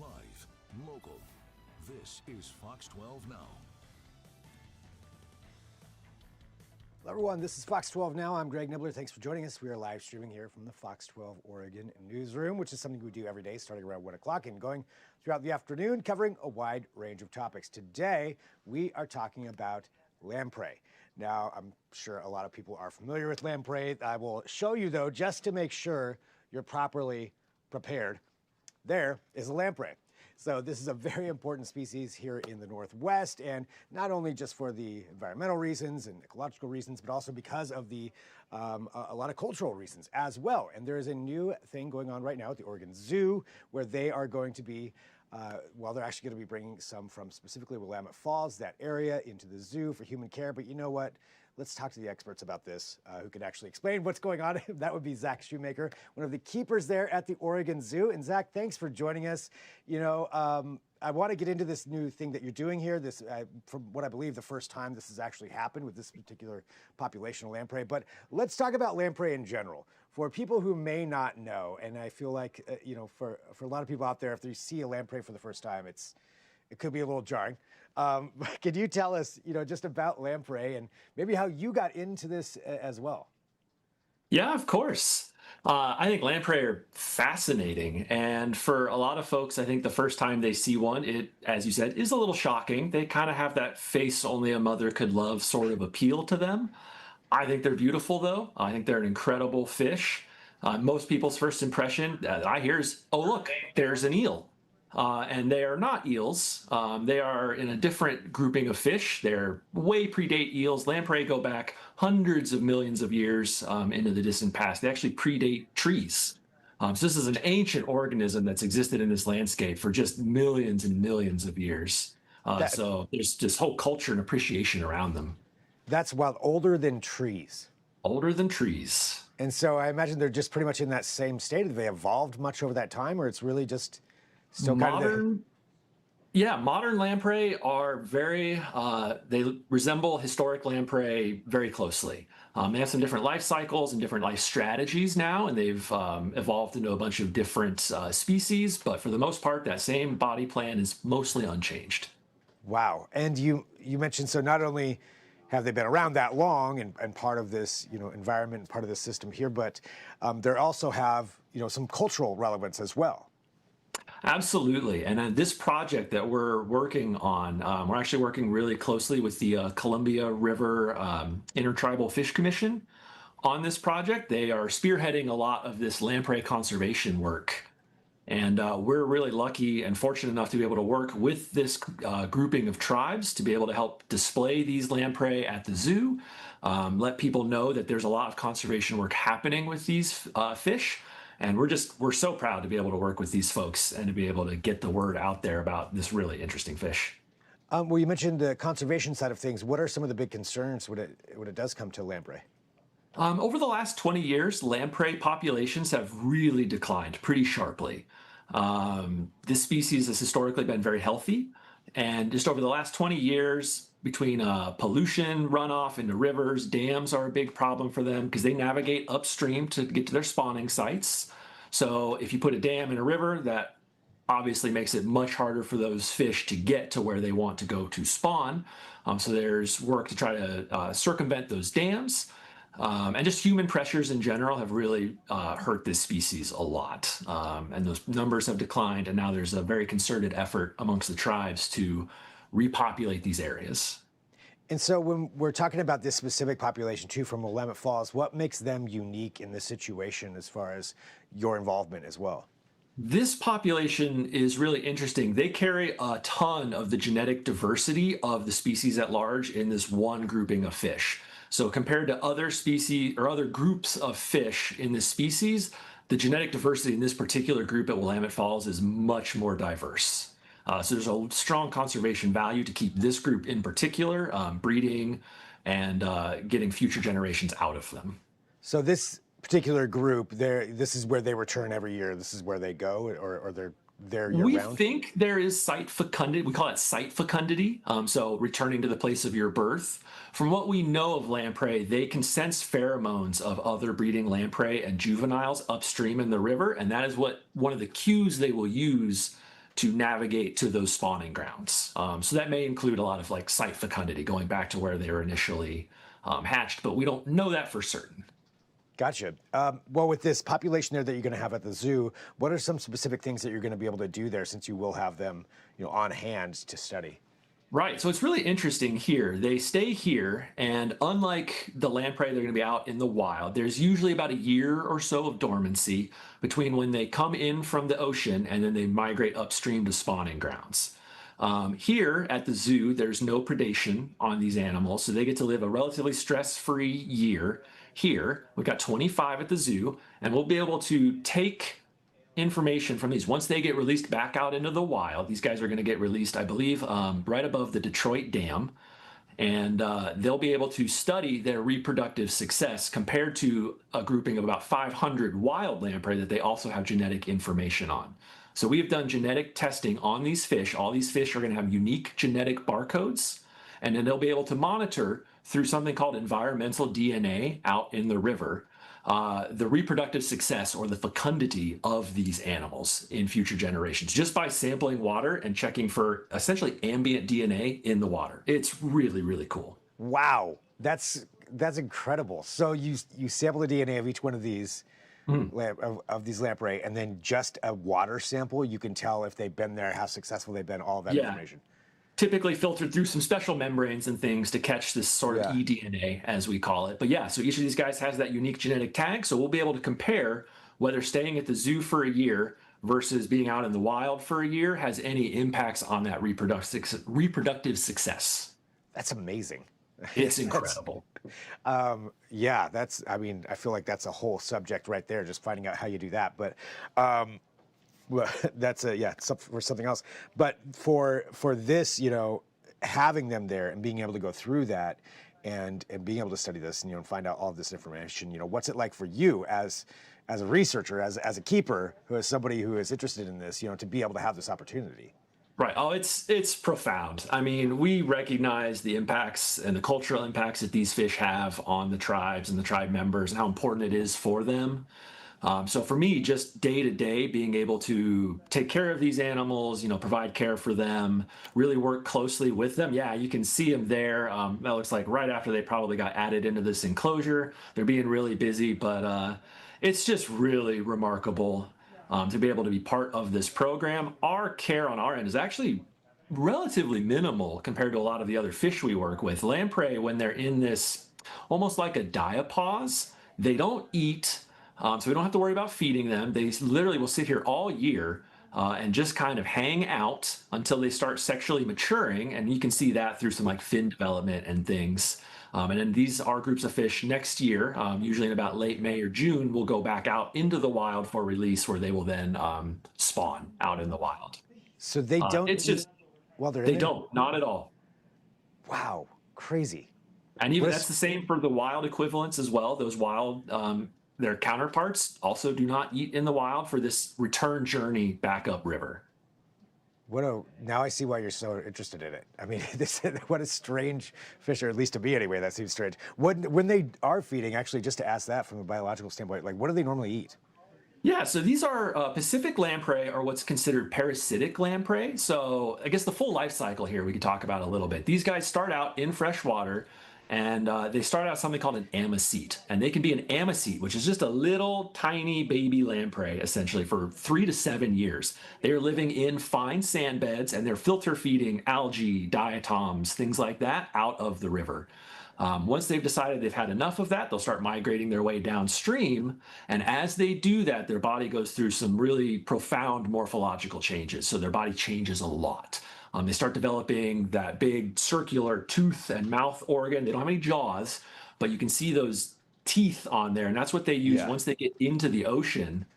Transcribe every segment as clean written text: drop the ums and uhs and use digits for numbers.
Live, local. This is Fox 12 Now. Hello everyone, this is Fox 12 Now. I'm Greg Nibbler. Thanks for joining us. We are live streaming here from the Fox 12 Oregon newsroom, which is something we do every day starting around 1 o'clock and going throughout the afternoon, covering a wide range of topics. Today, we are talking about lamprey. Now, I'm sure a lot of people are familiar with lamprey. I will show you, though, just to make sure you're properly prepared. There is a lamprey. So this is a very important species here in the Northwest, and not only just for the environmental reasons and ecological reasons, but also because of the a lot of cultural reasons as well. And there is a new thing going on right now at the Oregon Zoo where they are going to be, they're actually going to be bringing some from specifically Willamette Falls, that area, into the zoo for human care. But you know what? Let's talk to the experts about this, who can actually explain what's going on. That would be Zach Shoemaker, one of the keepers there at the Oregon Zoo. And Zach, thanks for joining us. You know, I want to get into this new thing that you're doing here. This, from what I believe, the first time this has actually happened with this particular population of lamprey. But let's talk about lamprey in general. For people who may not know, and I feel like, for a lot of people out there, if they see a lamprey for the first time, it could be a little jarring. Could you tell us, just about lamprey and maybe how you got into this as well? Yeah, of course. I think lamprey are fascinating. And for a lot of folks, I think the first time they see one, it, as you said, is a little shocking. They kind of have that face only a mother could love sort of appeal to them. I think they're beautiful, though. I think they're an incredible fish. Most people's first impression that I hear is, oh, look, there's an eel. And they are not eels. They are in a different grouping of fish. They're way predate eels. Lamprey go back hundreds of millions of years into the distant past. They actually predate trees. So this is an ancient organism that's existed in this landscape for just millions and millions of years. So there's this whole culture and appreciation around them. That's wild, older than trees. Older than trees. And so I imagine they're just pretty much in that same state. Have they evolved much over that time, or it's really just still modern lamprey are very, they resemble historic lamprey very closely. They have some different life cycles and different life strategies now, and they've evolved into a bunch of different species, but for the most part, that same body plan is mostly unchanged. Wow. And you mentioned, so not only have they been around that long and part of this, environment, part of the system here, but they also have, some cultural relevance as well. Absolutely. And this project that we're working on, we're actually working really closely with the Columbia River Intertribal Fish Commission on this project. They are spearheading a lot of this lamprey conservation work. And we're really lucky and fortunate enough to be able to work with this grouping of tribes to be able to help display these lamprey at the zoo, let people know that there's a lot of conservation work happening with these fish. And we're so proud to be able to work with these folks and to be able to get the word out there about this really interesting fish. Well, you mentioned the conservation side of things. What are some of the big concerns when it does come to lamprey? Over the last 20 years, lamprey populations have really declined pretty sharply. This species has historically been very healthy. And just over the last 20 years, between pollution, runoff into rivers, dams are a big problem for them because they navigate upstream to get to their spawning sites. So if you put a dam in a river, that obviously makes it much harder for those fish to get to where they want to go to spawn. So there's work to try to circumvent those dams. And just human pressures in general have really hurt this species a lot. And those numbers have declined, and now there's a very concerted effort amongst the tribes to repopulate these areas. And so when we're talking about this specific population, too, from Willamette Falls, what makes them unique in this situation as far as your involvement as well? This population is really interesting. They carry a ton of the genetic diversity of the species at large in this one grouping of fish. So compared to other species or other groups of fish in this species, the genetic diversity in this particular group at Willamette Falls is much more diverse. So there's a strong conservation value to keep this group in particular breeding and getting future generations out of them. So this particular group, this is where they return every year. This is where they go, or they're there year-round? We think there is site fecundity. We call it site fecundity, so returning to the place of your birth. From what we know of lamprey, they can sense pheromones of other breeding lamprey and juveniles upstream in the river, and that is one of the cues they will use to navigate to those spawning grounds. So that may include a lot of like site fecundity, going back to where they were initially hatched, but we don't know that for certain. Gotcha. Well, with this population there that you're going to have at the zoo, what are some specific things that you're going to be able to do there since you will have them, on hand to study? Right. So it's really interesting here. They stay here, and unlike the lamprey, they're going to be out in the wild. There's usually about a year or so of dormancy between when they come in from the ocean and then they migrate upstream to spawning grounds. Here at the zoo, there's no predation on these animals, so they get to live a relatively stress-free year. Here, we've got 25 at the zoo, and we'll be able to take information from these. Once they get released back out into the wild, these guys are going to get released, I believe, right above the Detroit Dam, and they'll be able to study their reproductive success compared to a grouping of about 500 wild lamprey that they also have genetic information on. So we have done genetic testing on these fish. All these fish are going to have unique genetic barcodes, and then they'll be able to monitor through something called environmental DNA out in the river the reproductive success or the fecundity of these animals in future generations, just by sampling water and checking for essentially ambient DNA in the water. It's really, really cool. Wow, that's incredible. So you sample the DNA of each one of these of these lamprey, and then just a water sample, you can tell if they've been there, how successful they've been, all of that information. Typically filtered through some special membranes and things to catch this sort of eDNA, as we call it. But yeah, so each of these guys has that unique genetic tag, so we'll be able to compare whether staying at the zoo for a year versus being out in the wild for a year has any impacts on that reproductive success. That's amazing. It's incredible. Yeah, I feel like that's a whole subject right there, just finding out how you do that. But well, that's for something else. But for this, having them there and being able to go through that and being able to study this and find out all of this information, what's it like for you as a researcher, as a keeper, who is somebody who is interested in this, to be able to have this opportunity? Right. Oh, it's profound. I mean, we recognize the impacts and the cultural impacts that these fish have on the tribes and the tribe members and how important it is for them. So for me, just day to day, being able to take care of these animals, provide care for them, really work closely with them. Yeah, you can see them there. That looks like right after they probably got added into this enclosure. They're being really busy, but it's just really remarkable to be able to be part of this program. Our care on our end is actually relatively minimal compared to a lot of the other fish we work with. Lamprey, when they're in this almost like a diapause, they don't eat. So we don't have to worry about feeding them. They literally will sit here all year and just kind of hang out until they start sexually maturing. And you can see that through some like fin development and things. And then these are groups of fish next year, usually in about late May or June, will go back out into the wild for release, where they will then spawn out in the wild. So they don't it's just, while they're they don't, not at all. Wow, crazy. And even that's the same for the wild equivalents as well. Those wild their counterparts also do not eat in the wild for this return journey back upriver. Now I see why you're so interested in it. I mean, what a strange fish, or at least to me anyway, that seems strange. When they are feeding, actually, just to ask that from a biological standpoint, like what do they normally eat? Yeah, so these are Pacific lamprey, or what's considered parasitic lamprey. So I guess the full life cycle here we could talk about a little bit. These guys start out in fresh water, and they start out something called an amosete. And they can be an amosete, which is just a little tiny baby lamprey, essentially, for 3 to 7 years. They're living in fine sand beds, and they're filter feeding algae, diatoms, things like that out of the river. Once they've decided they've had enough of that, they'll start migrating their way downstream. And as they do that, their body goes through some really profound morphological changes. So their body changes a lot. They start developing that big circular tooth and mouth organ. They don't have any jaws, but you can see those teeth on there. And that's what they use once they get into the ocean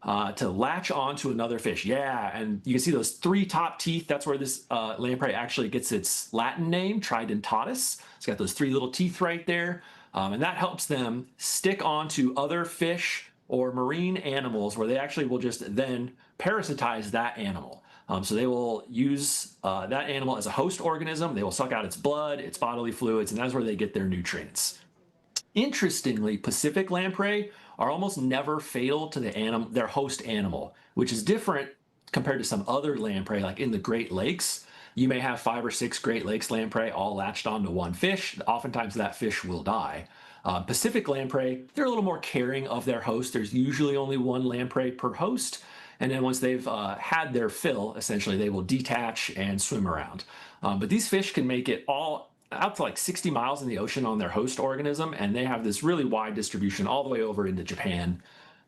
to latch onto another fish. Yeah, and you can see those 3 top teeth. That's where this lamprey actually gets its Latin name, tridentatus. It's got those 3 little teeth right there. And that helps them stick onto other fish or marine animals, where they actually will just then parasitize that animal. So they will use that animal as a host organism. They will suck out its blood, its bodily fluids, and that's where they get their nutrients. Interestingly, Pacific lamprey are almost never fatal to their host animal, which is different compared to some other lamprey, like in the Great Lakes. You may have 5 or 6 Great Lakes lamprey all latched onto one fish. Oftentimes that fish will die. Pacific lamprey, they're a little more caring of their host. There's usually only one lamprey per host. And then once they've had their fill, essentially, they will detach and swim around. But these fish can make it all out to like 60 miles in the ocean on their host organism, and they have this really wide distribution all the way over into Japan.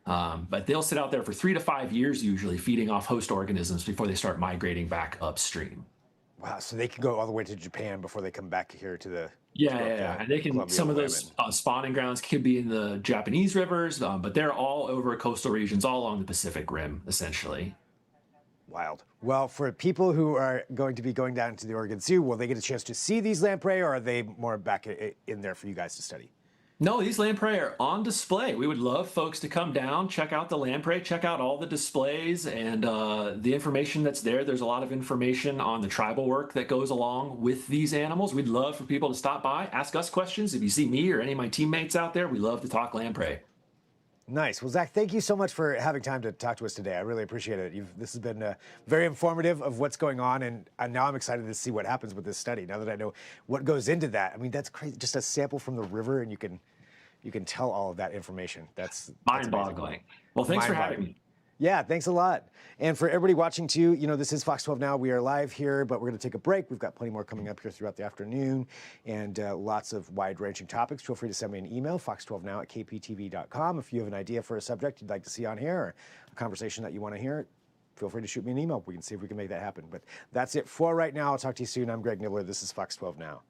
But they'll sit out there for 3 to 5 years, usually feeding off host organisms before they start migrating back upstream. Wow, so they can go all the way to Japan before they come back here to the Yeah. And they can, Columbia some of Willamette. those spawning grounds could be in the Japanese rivers, but they're all over coastal regions, all along the Pacific Rim, essentially. Wild. Well, for people who are going to be going down to the Oregon Zoo, will they get a chance to see these lamprey, or are they more back in there for you guys to study? No, these lamprey are on display. We would love folks to come down, check out the lamprey, check out all the displays and the information that's there. There's a lot of information on the tribal work that goes along with these animals. We'd love for people to stop by, ask us questions. If you see me or any of my teammates out there, we love to talk lamprey. Nice. Well, Zach, thank you so much for having time to talk to us today. I really appreciate it. This has been very informative of what's going on, and now I'm excited to see what happens with this study. Now that I know what goes into that, I mean, that's crazy. Just a sample from the river, and you can tell all of that information. That's mind-boggling. Well, thanks for having me. Yeah, thanks a lot. And for everybody watching too, you know, this is Fox 12 Now. We are live here, but we're going to take a break. We've got plenty more coming up here throughout the afternoon and lots of wide-ranging topics. Feel free to send me an email, fox12now@kptv.com. If you have an idea for a subject you'd like to see on here or a conversation that you want to hear, feel free to shoot me an email. We can see if we can make that happen. But that's it for right now. I'll talk to you soon. I'm Greg Nibbler. This is Fox 12 Now.